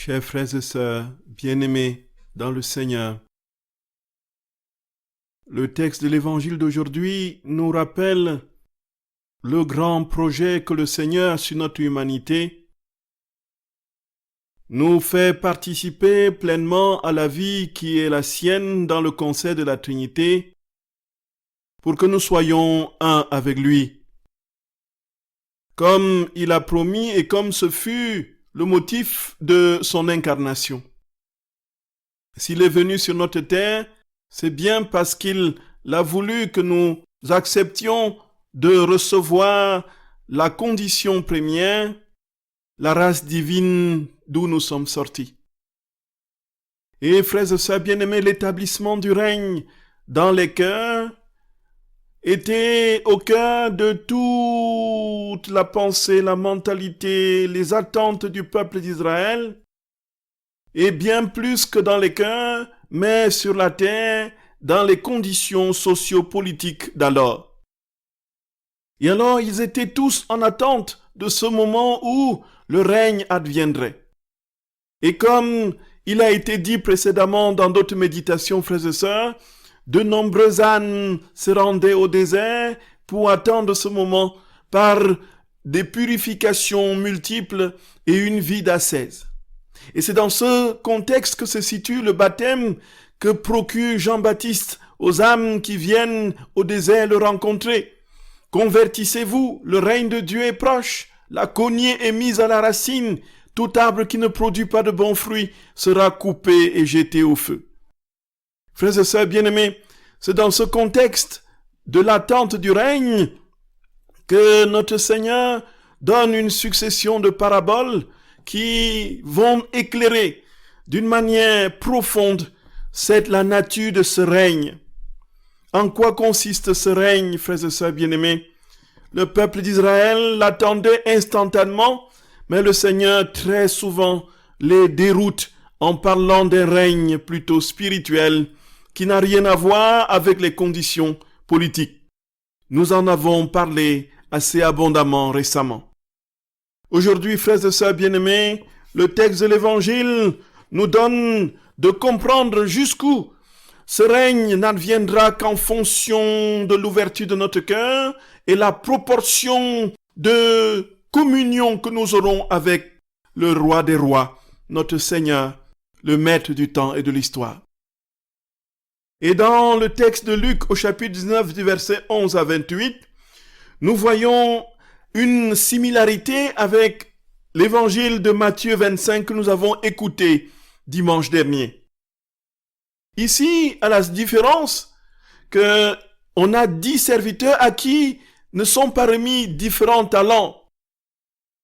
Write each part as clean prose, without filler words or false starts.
Chers frères et sœurs, bien-aimés dans le Seigneur, le texte de l'Évangile d'aujourd'hui nous rappelle le grand projet que le Seigneur sur notre humanité nous fait participer pleinement à la vie qui est la sienne dans le concert de la Trinité pour que nous soyons un avec lui. Comme il a promis et comme ce fut le motif de son incarnation. S'il est venu sur notre terre, c'est bien parce qu'il a voulu que nous acceptions de recevoir la condition première, la race divine d'où nous sommes sortis. Et frères et sœurs bien-aimés, l'établissement du règne dans les cœurs était au cœur de toute la pensée, la mentalité, les attentes du peuple d'Israël, et bien plus que dans les cœurs, mais sur la terre, dans les conditions socio-politiques d'alors. Et alors, ils étaient tous en attente de ce moment où le règne adviendrait. Et comme il a été dit précédemment dans d'autres méditations, frères et sœurs, de nombreux ânes se rendaient au désert pour attendre ce moment par des purifications multiples et une vie d'ascèse. Et c'est dans ce contexte que se situe le baptême que procure Jean-Baptiste aux âmes qui viennent au désert le rencontrer. Convertissez-vous, le règne de Dieu est proche, la cognée est mise à la racine, tout arbre qui ne produit pas de bons fruits sera coupé et jeté au feu. Frères et sœurs bien-aimés, c'est dans ce contexte de l'attente du règne que notre Seigneur donne une succession de paraboles qui vont éclairer d'une manière profonde la nature de ce règne. En quoi consiste ce règne, frères et sœurs bien-aimés? Le peuple d'Israël l'attendait instantanément, mais le Seigneur très souvent les déroute en parlant d'un règne plutôt spirituel qui n'a rien à voir avec les conditions politiques. Nous en avons parlé assez abondamment récemment. Aujourd'hui, frères et sœurs bien-aimés, le texte de l'Évangile nous donne de comprendre jusqu'où ce règne n'adviendra qu'en fonction de l'ouverture de notre cœur et la proportion de communion que nous aurons avec le roi des rois, notre Seigneur, le maître du temps et de l'histoire. Et dans le texte de Luc au chapitre 19 du verset 11 à 28, nous voyons une similarité avec l'évangile de Matthieu 25 que nous avons écouté dimanche dernier. Ici, à la différence que on a 10 serviteurs à qui ne sont pas remis différents talents,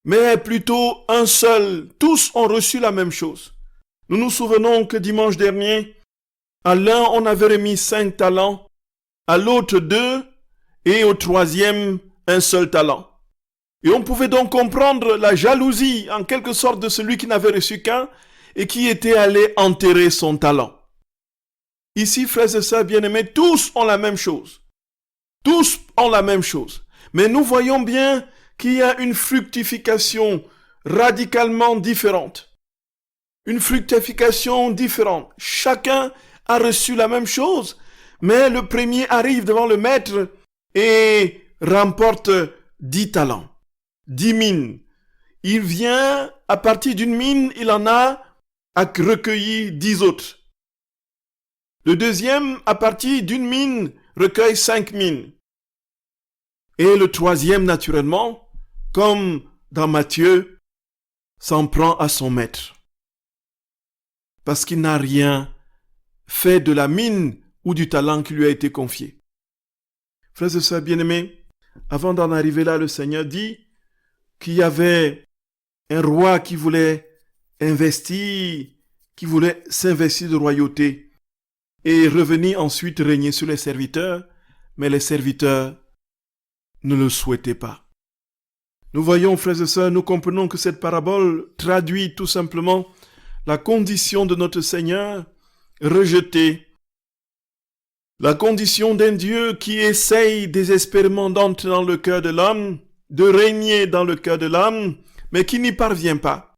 mais plutôt un seul. Tous ont reçu la même chose. Nous nous souvenons que dimanche dernier, à l'un, on avait remis 5 talents, à l'autre 2, et au troisième, un seul talent. Et on pouvait donc comprendre la jalousie, en quelque sorte, de celui qui n'avait reçu qu'un et qui était allé enterrer son talent. Ici, frères et sœurs bien-aimés, tous ont la même chose. Tous ont la même chose. Mais nous voyons bien qu'il y a une fructification radicalement différente. Une fructification différente. Chacun a reçu la même chose, mais le premier arrive devant le maître et remporte 10 talents, 10 mines. Il vient, à partir d'une mine, il en a recueilli 10 autres. Le deuxième, à partir d'une mine, recueille 5 mines. Et le troisième, naturellement, comme dans Matthieu, s'en prend à son maître. Parce qu'il n'a rien fait de la mine ou du talent qui lui a été confié. Frères et sœurs bien-aimés, avant d'en arriver là, le Seigneur dit qu'il y avait un roi qui voulait s'investir de royauté et revenir ensuite régner sur les serviteurs, mais les serviteurs ne le souhaitaient pas. Nous voyons, frères et sœurs, nous comprenons que cette parabole traduit tout simplement la condition de notre Seigneur rejeté, la condition d'un Dieu qui essaye désespérément d'entrer dans le cœur de l'homme, de régner dans le cœur de l'homme, mais qui n'y parvient pas.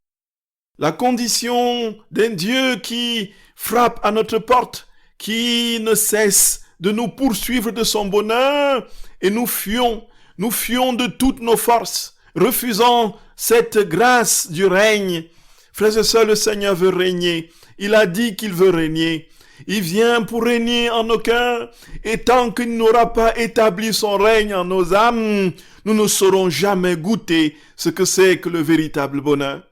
la condition d'un Dieu qui frappe à notre porte, qui ne cesse de nous poursuivre de son bonheur, et nous fuyons de toutes nos forces, refusant cette grâce du règne. Frères et sœurs, le Seigneur veut régner. Il a dit qu'il veut régner. Il vient pour régner en nos cœurs, et tant qu'il n'aura pas établi son règne en nos âmes, nous ne saurons jamais goûter ce que c'est que le véritable bonheur.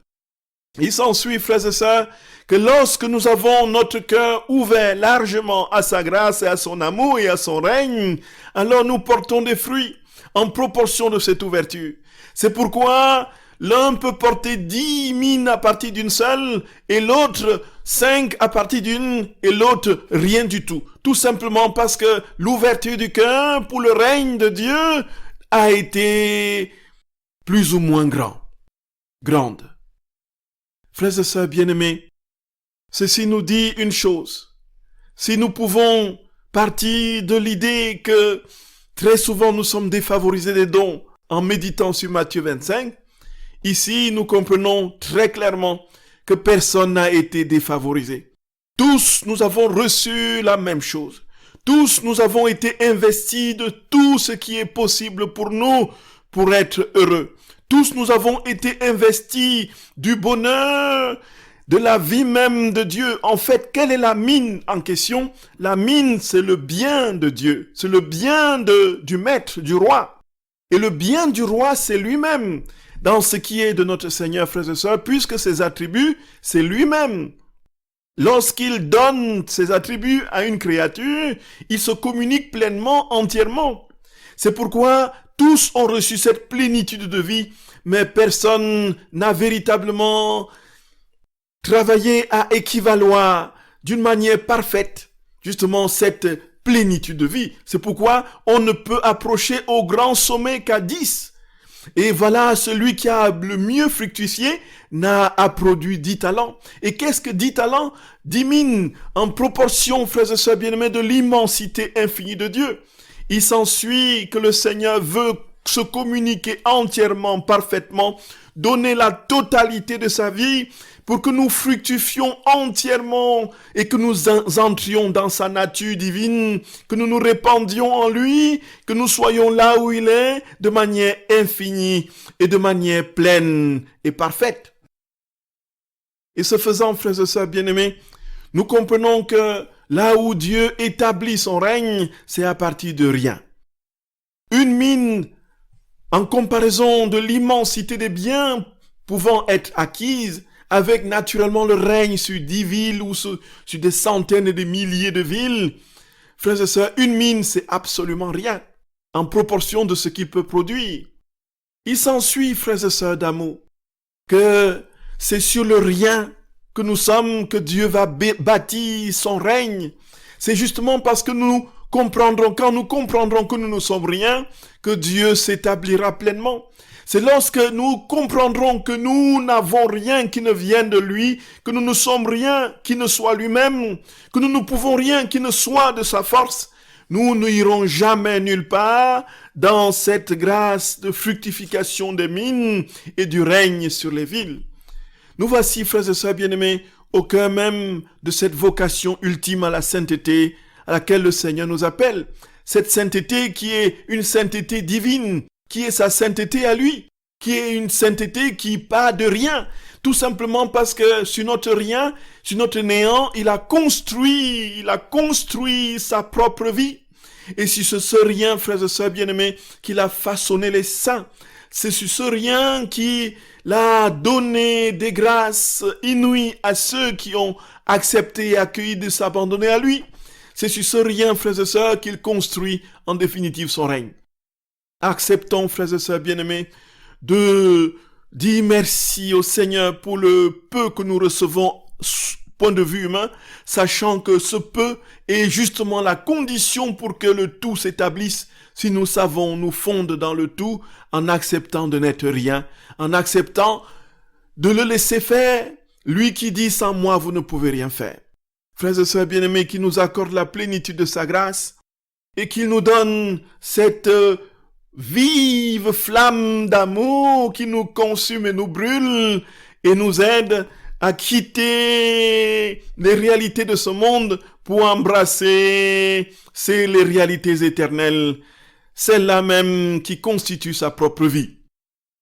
Il s'ensuit, frères et sœurs, que lorsque nous avons notre cœur ouvert largement à sa grâce et à son amour et à son règne, alors nous portons des fruits en proportion de cette ouverture. C'est pourquoi l'un peut porter 10 mines à partir d'une seule, et l'autre 5 à partir d'une, et l'autre rien du tout. Tout simplement parce que l'ouverture du cœur pour le règne de Dieu a été plus ou moins grande. Frères et sœurs bien-aimés, ceci nous dit une chose. Si nous pouvons partir de l'idée que très souvent nous sommes défavorisés des dons en méditant sur Matthieu 25, ici nous comprenons très clairement que personne n'a été défavorisé. Tous nous avons reçu la même chose. Tous nous avons été investis de tout ce qui est possible pour nous pour être heureux. Tous nous avons été investis du bonheur, de la vie même de Dieu. En fait, quelle est la mine en question? La mine, c'est le bien de Dieu. C'est le bien du maître, du roi. Et le bien du roi, c'est lui-même. Dans ce qui est de notre Seigneur, frères et sœurs, puisque ses attributs, c'est lui-même. Lorsqu'il donne ses attributs à une créature, il se communique pleinement, entièrement. C'est pourquoi tous ont reçu cette plénitude de vie, mais personne n'a véritablement travaillé à équivaloir d'une manière parfaite, justement, cette plénitude de vie. C'est pourquoi on ne peut approcher au grand sommet qu'à 10. Et voilà, celui qui a le mieux fructifié a produit 10 talents. Et qu'est-ce que 10 talents? 10 mines en proportion, frères et sœurs bien-aimés, de l'immensité infinie de Dieu. Il s'ensuit que le Seigneur veut se communiquer entièrement, parfaitement, donner la totalité de sa vie pour que nous fructifions entièrement et que nous entrions dans sa nature divine, que nous nous répandions en lui, que nous soyons là où il est de manière infinie et de manière pleine et parfaite. Et ce faisant, frères et sœurs bien-aimés, nous comprenons que là où Dieu établit son règne, c'est à partir de rien. Une mine, en comparaison de l'immensité des biens pouvant être acquises, avec naturellement le règne sur 10 villes ou sur des centaines et des milliers de villes, frères et sœurs, une mine, c'est absolument rien en proportion de ce qu'il peut produire. Il s'ensuit, frères et sœurs d'amour, que c'est sur le rien que nous sommes que Dieu va bâtir son règne. C'est justement parce que nous comprendrons, quand nous comprendrons que nous ne sommes rien, que Dieu s'établira pleinement. C'est lorsque nous comprendrons que nous n'avons rien qui ne vienne de lui, que nous ne sommes rien qui ne soit lui-même, que nous ne pouvons rien qui ne soit de sa force, nous n'irons jamais nulle part dans cette grâce de fructification des mines et du règne sur les villes. Nous voici, frères et sœurs bien-aimés, au cœur même de cette vocation ultime à la sainteté à laquelle le Seigneur nous appelle. Cette sainteté qui est une sainteté divine, qui est sa sainteté à lui, qui est une sainteté qui part de rien, tout simplement parce que sur notre rien, sur notre néant, il a construit sa propre vie. Et sur ce rien, frères et sœurs bien-aimés, qu'il a façonné les saints. C'est sur ce rien qu'il a donné des grâces inouïes à ceux qui ont accepté et accueilli de s'abandonner à lui. C'est sur ce rien, frères et sœurs, qu'il construit en définitive son règne. Acceptons, frères et sœurs bien-aimés, de dire merci au Seigneur pour le peu que nous recevons, point de vue humain, sachant que ce peu est justement la condition pour que le tout s'établisse, si nous savons nous fondre dans le tout, en acceptant de n'être rien, en acceptant de le laisser faire, lui qui dit sans moi vous ne pouvez rien faire. Frères et sœurs bien-aimés, qui nous accorde la plénitude de sa grâce et qu'il nous donne cette vive flamme d'amour qui nous consume et nous brûle et nous aide à quitter les réalités de ce monde pour embrasser les réalités éternelles, celles-là même qui constituent sa propre vie.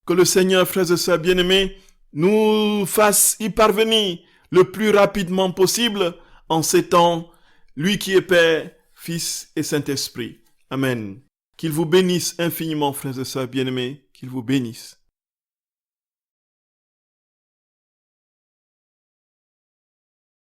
Que le Seigneur, frères et sœurs bien-aimés, nous fasse y parvenir le plus rapidement possible en ces temps, lui qui est Père, Fils et Saint-Esprit. Amen. Qu'il vous bénisse infiniment, frères et sœurs bien-aimés, qu'il vous bénisse.